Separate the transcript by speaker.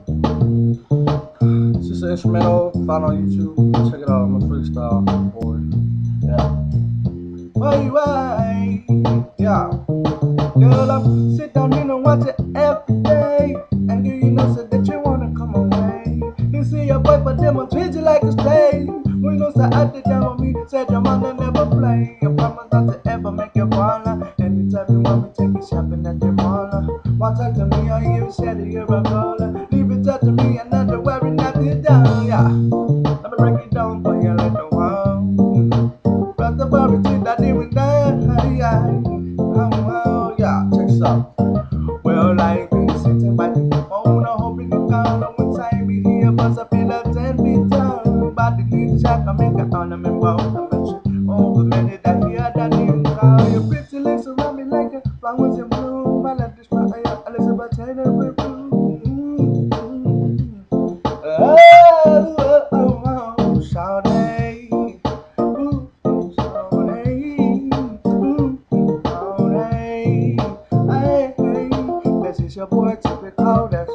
Speaker 1: It's just an instrumental, found on YouTube. Check it out, I'm a freestyle boy. Yeah. Why? Yeah. Girl, I'm sit down here and watch it every day. And you know, said that you wanna come away. You see your boy, but them on treat you like a slave. We know, say I did down on me, said your mother never play. I promise not to ever make you fall. Anytime you want me, take you shopping at the mall. One time to me, all you said that you're a baller. Leave it up to me, another worry, not it down, yeah. Let me break it down for you like the one. Brother, worry, treat that even die, yeah. Oh, yeah, check this out. Well, I be sitting by the phone, I'm hoping you call on one time me here, but I feel like 10 feet down. But the need to check, I make a ornament about oh, the minute I hear that name call, your pretty lips around me like a flowers in bloom. I like this fire, I listen by Taylor with oh, oh, oh, oh, Sade. Ooh, Sade. Ooh, Sade. Hey, hey, this is your boy, typical, that's